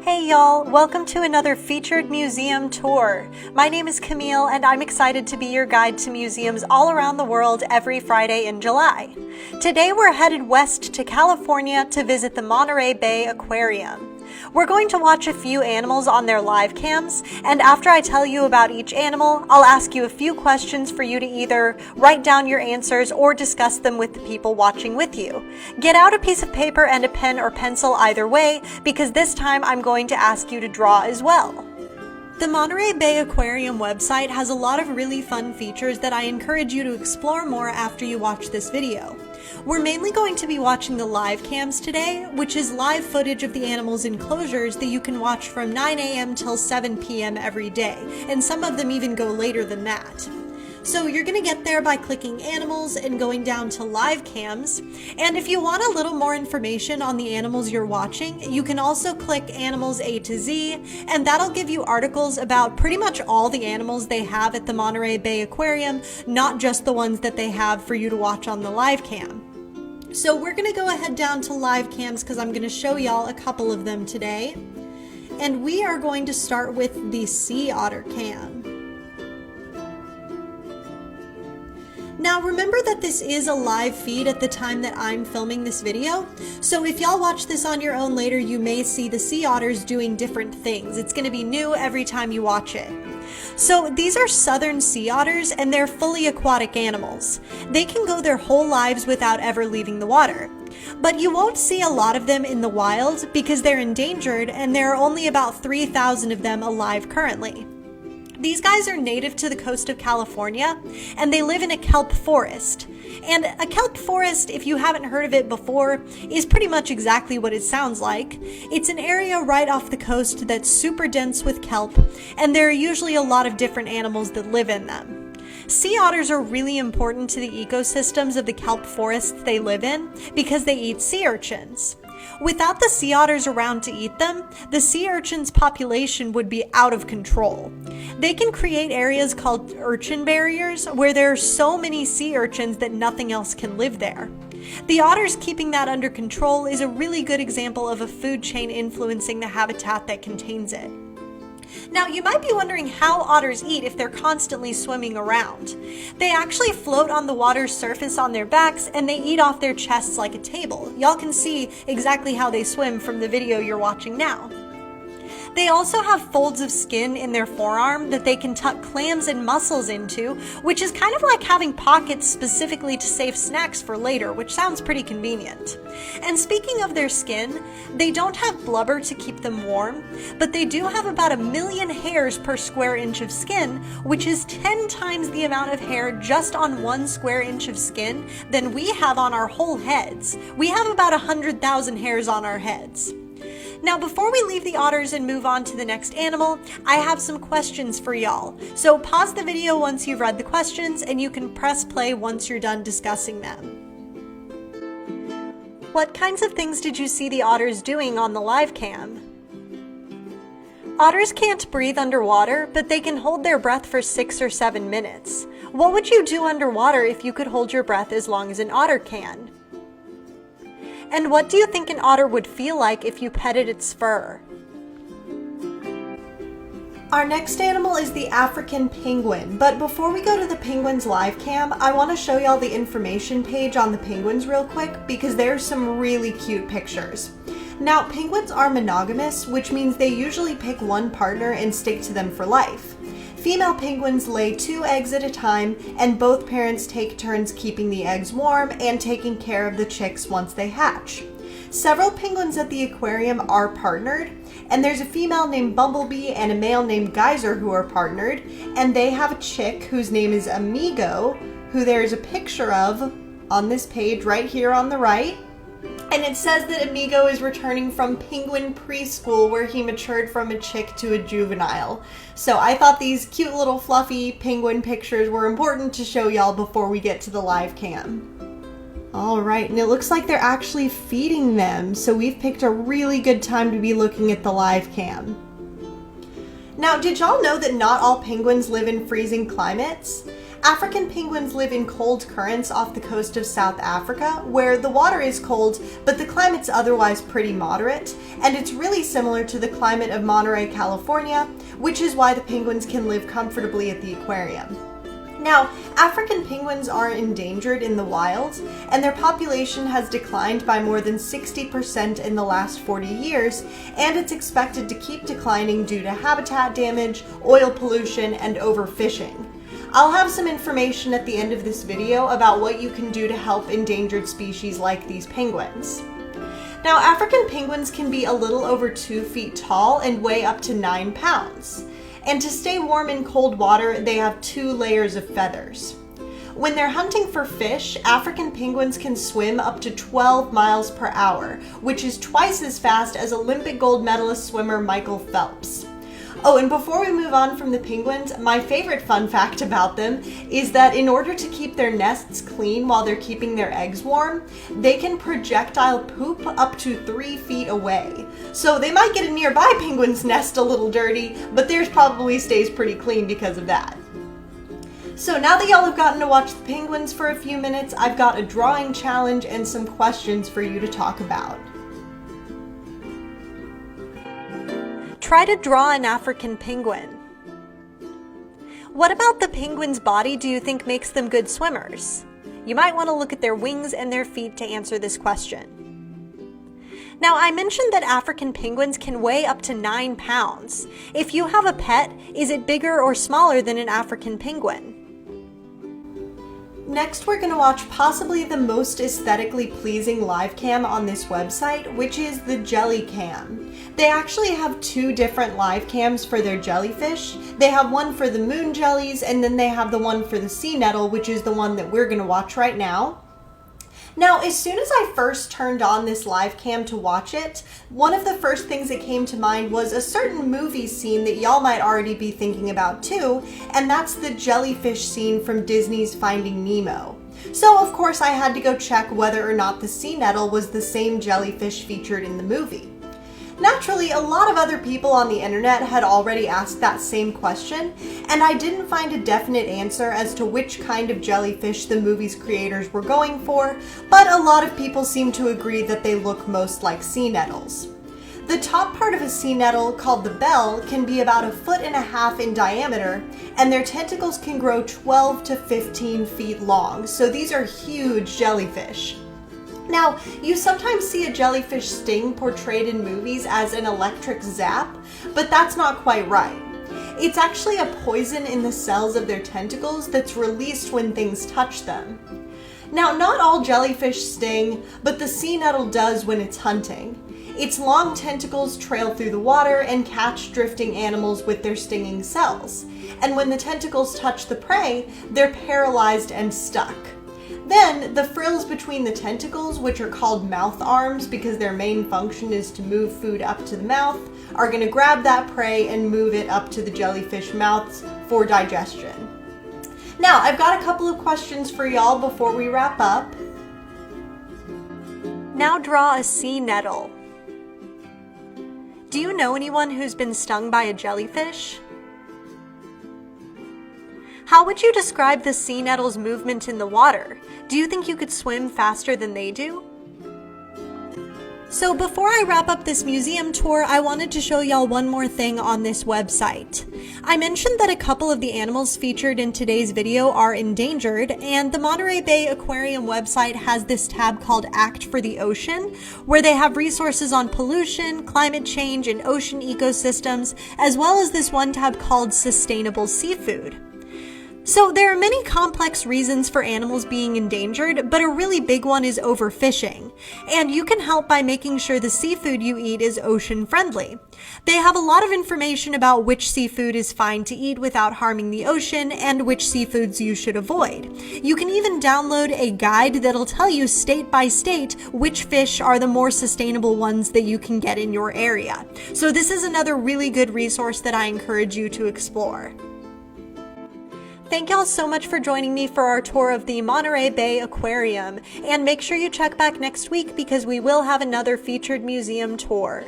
Hey y'all, welcome to another featured museum tour. My name is Camille and I'm excited to be your guide to museums all around the world every Friday in July. Today we're headed west to California to visit the Monterey Bay Aquarium. We're going to watch a few animals on their live cams, and after I tell you about each animal, I'll ask you a few questions for you to either write down your answers or discuss them with the people watching with you. Get out a piece of paper and a pen or pencil either way, because this time I'm going to ask you to draw as well. The Monterey Bay Aquarium website has a lot of really fun features that I encourage you to explore more after you watch this video. We're mainly going to be watching the live cams today, which is live footage of the animals' enclosures that you can watch from 9 a.m. till 7 p.m. every day, and some of them even go later than that. So you're going to get there by clicking animals and going down to live cams, and if you want a little more information on the animals you're watching, you can also click animals A to Z, and that'll give you articles about pretty much all the animals they have at the Monterey Bay Aquarium, not just the ones that they have for you to watch on the live cam. So we're going to go ahead down to live cams because I'm going to show y'all a couple of them today, and we are going to start with the sea otter cam. Now remember that this is a live feed at the time that I'm filming this video, so if y'all watch this on your own later, you may see the sea otters doing different things. It's going to be new every time you watch it. So these are southern sea otters, and they're fully aquatic animals. They can go their whole lives without ever leaving the water. But you won't see a lot of them in the wild because they're endangered, and there are only about 3,000 of them alive currently. These guys are native to the coast of California, and they live in a kelp forest. And a kelp forest, if you haven't heard of it before, is pretty much exactly what it sounds like. It's an area right off the coast that's super dense with kelp, and there are usually a lot of different animals that live in them. Sea otters are really important to the ecosystems of the kelp forests they live in because they eat sea urchins. Without the sea otters around to eat them, the sea urchins' population would be out of control. They can create areas called urchin barriers where there are so many sea urchins that nothing else can live there. The otters keeping that under control is a really good example of a food chain influencing the habitat that contains it. Now, you might be wondering how otters eat if they're constantly swimming around. They actually float on the water's surface on their backs, and they eat off their chests like a table. Y'all can see exactly how they swim from the video you're watching now. They also have folds of skin in their forearm that they can tuck clams and mussels into, which is kind of like having pockets specifically to save snacks for later, which sounds pretty convenient. And speaking of their skin, they don't have blubber to keep them warm, but they do have about 1 million hairs per square inch of skin, which is 10 times the amount of hair just on 1 square inch of skin than we have on our whole heads. We have about 100,000 hairs on our heads. Now, before we leave the otters and move on to the next animal, I have some questions for y'all. So pause the video once you've read the questions, and you can press play once you're done discussing them. What kinds of things did you see the otters doing on the live cam? Otters can't breathe underwater, but they can hold their breath for 6 or 7 minutes. What would you do underwater if you could hold your breath as long as an otter can? And what do you think an otter would feel like if you petted its fur? Our next animal is the African penguin, but before we go to the penguin's live cam, I want to show y'all the information page on the penguins real quick because there's some really cute pictures. Now, penguins are monogamous, which means they usually pick one partner and stick to them for life. Female penguins lay 2 eggs at a time, and both parents take turns keeping the eggs warm and taking care of the chicks once they hatch. Several penguins at the aquarium are partnered, and there's a female named Bumblebee and a male named Geyser who are partnered, and they have a chick whose name is Amigo, who there's a picture of on this page right here on the right. And it says that Amigo is returning from penguin preschool where he matured from a chick to a juvenile. So I thought these cute little fluffy penguin pictures were important to show y'all before we get to the live cam. Alright, and it looks like they're actually feeding them, so we've picked a really good time to be looking at the live cam. Now, did y'all know that not all penguins live in freezing climates? African penguins live in cold currents off the coast of South Africa, where the water is cold, but the climate's otherwise pretty moderate, and it's really similar to the climate of Monterey, California, which is why the penguins can live comfortably at the aquarium. Now, African penguins are endangered in the wild, and their population has declined by more than 60% in the last 40 years, and it's expected to keep declining due to habitat damage, oil pollution, and overfishing. I'll have some information at the end of this video about what you can do to help endangered species like these penguins. Now, African penguins can be a little over 2 feet tall and weigh up to 9 pounds. And to stay warm in cold water, they have 2 layers of feathers. When they're hunting for fish, African penguins can swim up to 12 miles per hour, which is twice as fast as Olympic gold medalist swimmer Michael Phelps. Oh, and before we move on from the penguins, my favorite fun fact about them is that in order to keep their nests clean while they're keeping their eggs warm, they can projectile poop up to 3 feet away. So they might get a nearby penguin's nest a little dirty, but theirs probably stays pretty clean because of that. So now that y'all have gotten to watch the penguins for a few minutes, I've got a drawing challenge and some questions for you to talk about. Try to draw an African penguin. What about the penguin's body do you think makes them good swimmers? You might want to look at their wings and their feet to answer this question. Now, I mentioned that African penguins can weigh up to 9 pounds. If you have a pet, is it bigger or smaller than an African penguin? Next, we're going to watch possibly the most aesthetically pleasing live cam on this website, which is the Jelly Cam. They actually have 2 different live cams for their jellyfish. They have one for the moon jellies, and then they have the one for the sea nettle, which is the one that we're going to watch right now. Now, as soon as I first turned on this live cam to watch it, one of the first things that came to mind was a certain movie scene that y'all might already be thinking about too, and that's the jellyfish scene from Disney's Finding Nemo. So of course I had to go check whether or not the sea nettle was the same jellyfish featured in the movie. Naturally, a lot of other people on the internet had already asked that same question, and I didn't find a definite answer as to which kind of jellyfish the movie's creators were going for, but a lot of people seem to agree that they look most like sea nettles. The top part of a sea nettle, called the bell, can be about 1.5 feet in diameter, and their tentacles can grow 12 to 15 feet long, so these are huge jellyfish. Now, you sometimes see a jellyfish sting portrayed in movies as an electric zap, but that's not quite right. It's actually a poison in the cells of their tentacles that's released when things touch them. Now, not all jellyfish sting, but the sea nettle does when it's hunting. Its long tentacles trail through the water and catch drifting animals with their stinging cells. And when the tentacles touch the prey, they're paralyzed and stuck. Then, the frills between the tentacles, which are called mouth arms because their main function is to move food up to the mouth, are going to grab that prey and move it up to the jellyfish mouths for digestion. Now, I've got a couple of questions for y'all before we wrap up. Now draw a sea nettle. Do you know anyone who's been stung by a jellyfish? How would you describe the sea nettle's movement in the water? Do you think you could swim faster than they do? So before I wrap up this museum tour, I wanted to show y'all one more thing on this website. I mentioned that a couple of the animals featured in today's video are endangered, and the Monterey Bay Aquarium website has this tab called Act for the Ocean, where they have resources on pollution, climate change, and ocean ecosystems, as well as this one tab called Sustainable Seafood. So there are many complex reasons for animals being endangered, but a really big one is overfishing. And you can help by making sure the seafood you eat is ocean friendly. They have a lot of information about which seafood is fine to eat without harming the ocean and which seafoods you should avoid. You can even download a guide that'll tell you state by state which fish are the more sustainable ones that you can get in your area. So this is another really good resource that I encourage you to explore. Thank y'all so much for joining me for our tour of the Monterey Bay Aquarium, and make sure you check back next week because we will have another featured museum tour.